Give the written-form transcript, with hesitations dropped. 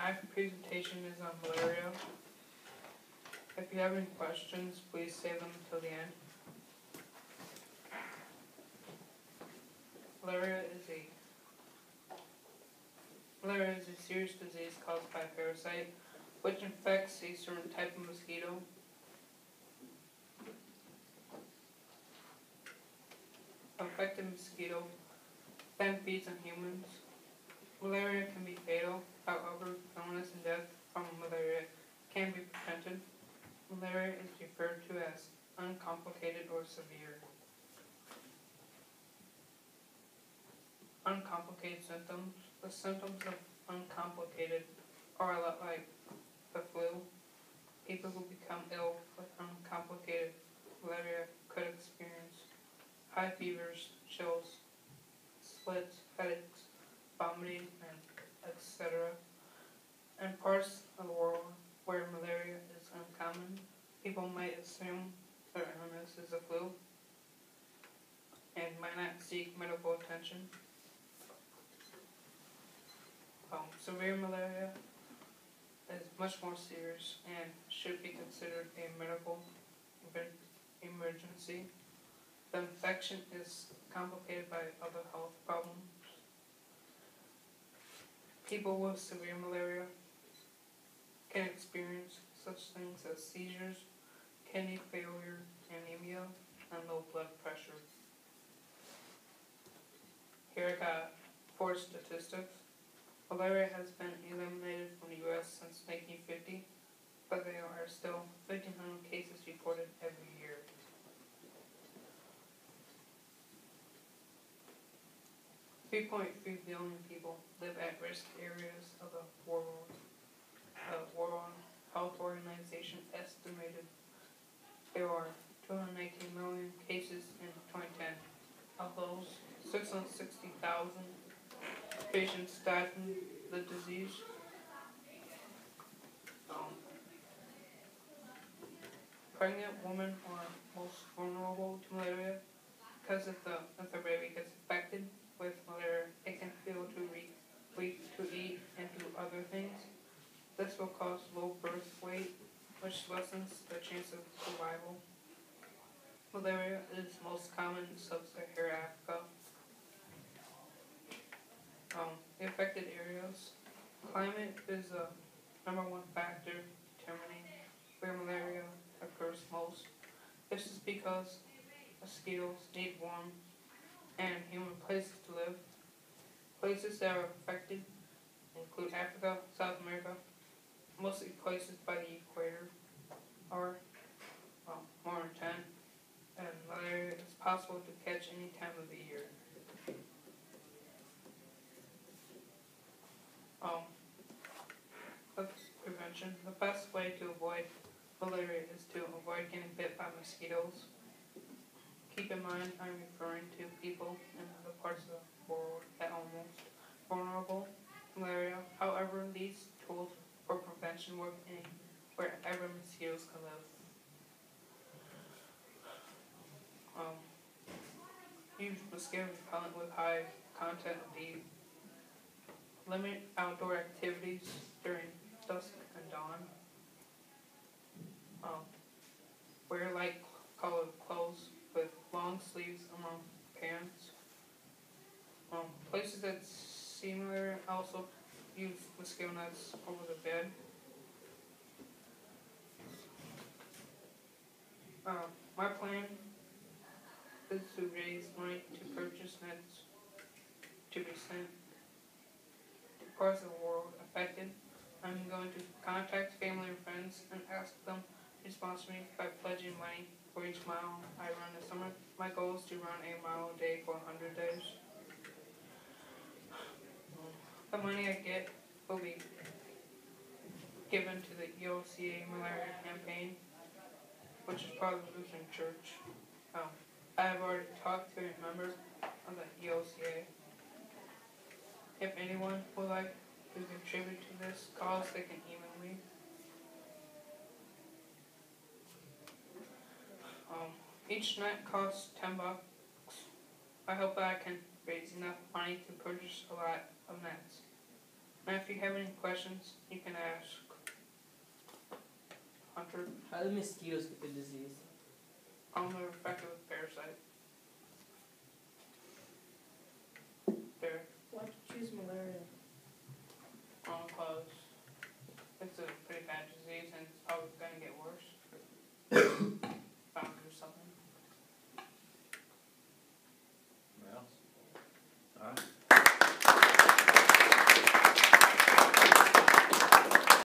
My presentation is on malaria. If you have any questions, please save them until the end. Malaria is a serious disease caused by a parasite, which infects a certain type of mosquito. Infected mosquito then feeds on humans. Malaria can be fatal, however, illness and death from malaria can be prevented. Malaria is referred to as uncomplicated or severe. Uncomplicated symptoms. The symptoms of uncomplicated are a lot like the flu. People who become ill with uncomplicated malaria could experience high fevers, chills, sweats, headaches, vomiting, and etc. In parts of the world where malaria is uncommon, people might assume their illness is a flu and might not seek medical attention. Severe malaria is much more serious and should be considered a medical emergency. The infection is complicated by other health problems. People with severe malaria can experience such things as seizures, kidney failure, anemia, and low blood pressure. Here I got 4 statistics. Malaria has been eliminated from the U.S. since 1950, but there are still 1,500 cases reported every year. $3.3 billion people live at risk areas of the world. The World Health Organization estimated there are 219 million cases in 2010. Of those, 660,000 patients died from the disease. Pregnant women are most vulnerable to malaria because if the baby gets infected with malaria, it can feel too weak to eat and do other things. This will cause low birth weight, which lessens the chance of survival. Malaria is most common in sub-Saharan Africa. The affected areas. Climate is the #1 factor determining where malaria occurs most. This is because mosquitoes need warm and humid places to live. Places that are affected include Africa, South America, mostly places by the equator are more intense, and malaria is possible to catch any time of the year. Prevention. The best way to avoid malaria is to avoid getting bit by mosquitoes. Keep in mind I'm referring to people in other parts of the world that are most vulnerable to malaria. However, these tools for prevention work wherever mosquitoes can live. Use mosquito repellent with high content of DEET. Limit outdoor activities during dusk and dawn. Wear light colored clothes with long sleeves around pants. Places that similar also use mosquito nets over the bed. My plan is to raise money to purchase nets to be sent to parts of the world affected. I'm going to contact family and friends and ask them to sponsor me by pledging money for each mile I run this summer. My goal is to run a mile a day for 100 days. The money I get will be given to the EOCA malaria campaign, which is part of the Lutheran Church. I have already talked to a member of the EOCA. If anyone would like to contribute to this cause, they can email me. Each net costs $10. I hope that I can raise enough money to purchase a lot of nets. And if you have any questions, you can ask Hunter How do mosquitoes get the disease? on the effect of the parasite.